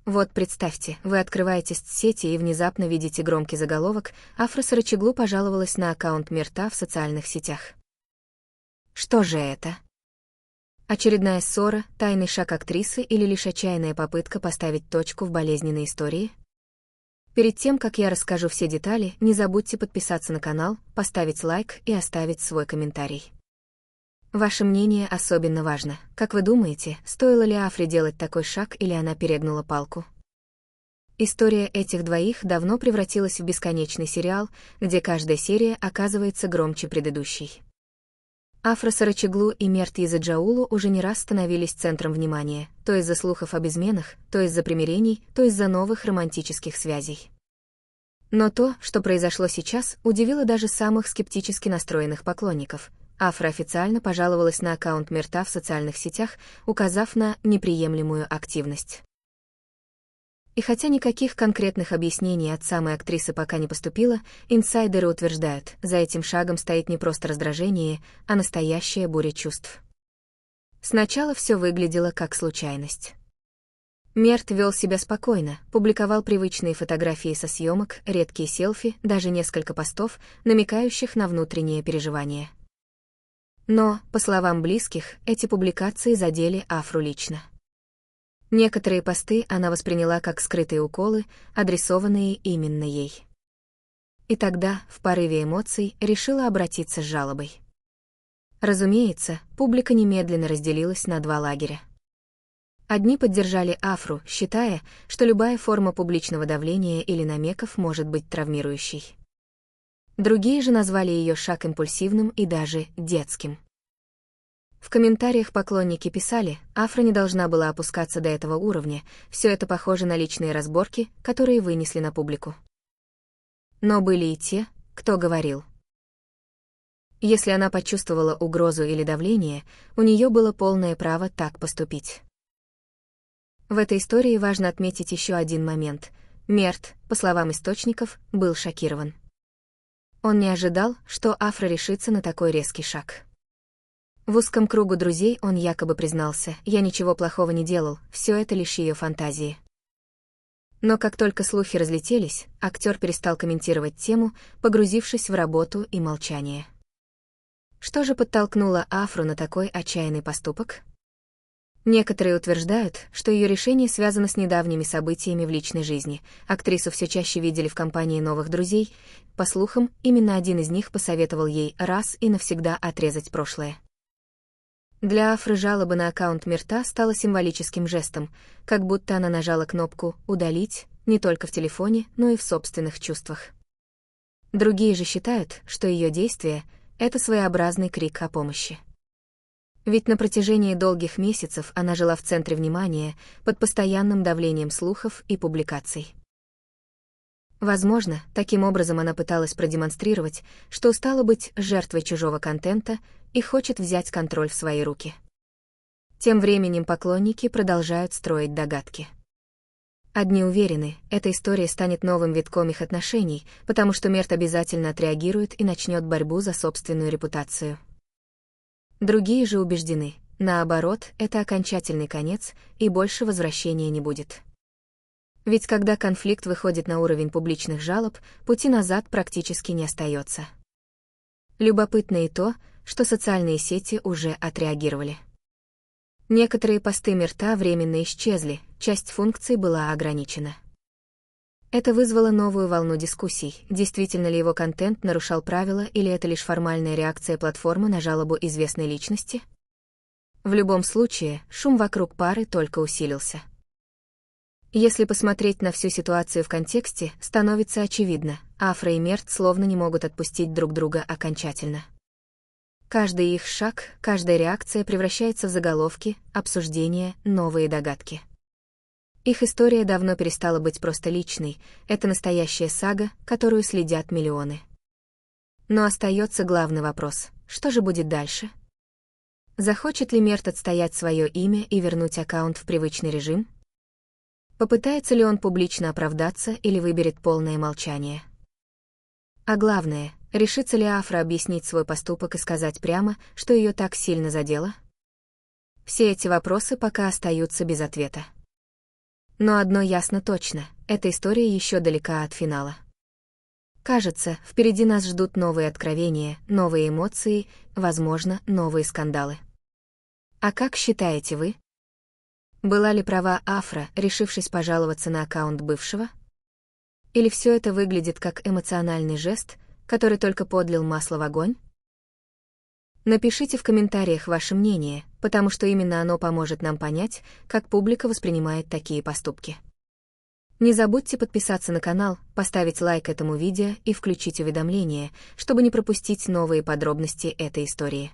Вот представьте, вы открываете соцсети и внезапно видите громкий заголовок: Афра Сарычоглу пожаловалась на аккаунт Мирта в социальных сетях. Что же это? Очередная ссора, тайный шаг актрисы или лишь отчаянная попытка поставить точку в болезненной истории? Перед тем, как я расскажу все детали, не забудьте подписаться на канал, поставить лайк и оставить свой комментарий. Ваше мнение особенно важно. Как вы думаете, стоило ли Афре делать такой шаг или она перегнула палку? История этих двоих давно превратилась в бесконечный сериал, где каждая серия оказывается громче предыдущей. Афра Сарычоглу и Мерт Йезеджаулу уже не раз становились центром внимания, то из-за слухов об изменах, то из-за примирений, то из-за новых романтических связей. Но то, что произошло сейчас, удивило даже самых скептически настроенных поклонников. Афра официально пожаловалась на аккаунт Мирта в социальных сетях, указав на неприемлемую активность. И хотя никаких конкретных объяснений от самой актрисы пока не поступило, инсайдеры утверждают, за этим шагом стоит не просто раздражение, а настоящая буря чувств. Сначала все выглядело как случайность. Мерт вел себя спокойно, публиковал привычные фотографии со съемок, редкие селфи, даже несколько постов, намекающих на внутренние переживания. Но, по словам близких, эти публикации задели Афру лично. Некоторые посты она восприняла как скрытые уколы, адресованные именно ей. И тогда, в порыве эмоций, решила обратиться с жалобой. Разумеется, публика немедленно разделилась на два лагеря. Одни поддержали Афру, считая, что любая форма публичного давления или намеков может быть травмирующей. Другие же назвали ее шаг импульсивным и даже детским. В комментариях поклонники писали, Афра не должна была опускаться до этого уровня, все это похоже на личные разборки, которые вынесли на публику. Но были и те, кто говорил. Если она почувствовала угрозу или давление, у нее было полное право так поступить. В этой истории важно отметить еще один момент. Мерт, по словам источников, был шокирован. Он не ожидал, что Афра решится на такой резкий шаг. В узком кругу друзей он якобы признался: «Я ничего плохого не делал, все это лишь ее фантазии». Но как только слухи разлетелись, актер перестал комментировать тему, погрузившись в работу и молчание. Что же подтолкнуло Афру на такой отчаянный поступок? Некоторые утверждают, что ее решение связано с недавними событиями в личной жизни. Актрису все чаще видели в компании новых друзей. По слухам, именно один из них посоветовал ей раз и навсегда отрезать прошлое. Для Афры жалоба на аккаунт Мирта стала символическим жестом, как будто она нажала кнопку «удалить» не только в телефоне, но и в собственных чувствах. Другие же считают, что ее действие — это своеобразный крик о помощи. Ведь на протяжении долгих месяцев она жила в центре внимания, под постоянным давлением слухов и публикаций. Возможно, таким образом она пыталась продемонстрировать, что устала быть жертвой чужого контента и хочет взять контроль в свои руки. Тем временем поклонники продолжают строить догадки. Одни уверены, эта история станет новым витком их отношений, потому что Мерт обязательно отреагирует и начнет борьбу за собственную репутацию. Другие же убеждены, наоборот, это окончательный конец, и больше возвращения не будет. Ведь когда конфликт выходит на уровень публичных жалоб, пути назад практически не остается. Любопытно и то, что социальные сети уже отреагировали. Некоторые посты Мирта временно исчезли, часть функций была ограничена. Это вызвало новую волну дискуссий, действительно ли его контент нарушал правила или это лишь формальная реакция платформы на жалобу известной личности? В любом случае, шум вокруг пары только усилился. Если посмотреть на всю ситуацию в контексте, становится очевидно, Афра и Мерт словно не могут отпустить друг друга окончательно. Каждый их шаг, каждая реакция превращается в заголовки, обсуждения, новые догадки. Их история давно перестала быть просто личной, это настоящая сага, которую следят миллионы. Но остается главный вопрос: что же будет дальше? Захочет ли Мерт отстоять свое имя и вернуть аккаунт в привычный режим? Попытается ли он публично оправдаться или выберет полное молчание? А главное, решится ли Афра объяснить свой поступок и сказать прямо, что ее так сильно задело? Все эти вопросы пока остаются без ответа. Но одно ясно точно — эта история еще далека от финала. Кажется, впереди нас ждут новые откровения, новые эмоции, возможно, новые скандалы. А как считаете вы? Была ли права Афра, решившись пожаловаться на аккаунт бывшего? Или все это выглядит как эмоциональный жест, который только подлил масло в огонь? Напишите в комментариях ваше мнение, потому что именно оно поможет нам понять, как публика воспринимает такие поступки. Не забудьте подписаться на канал, поставить лайк этому видео и включить уведомления, чтобы не пропустить новые подробности этой истории.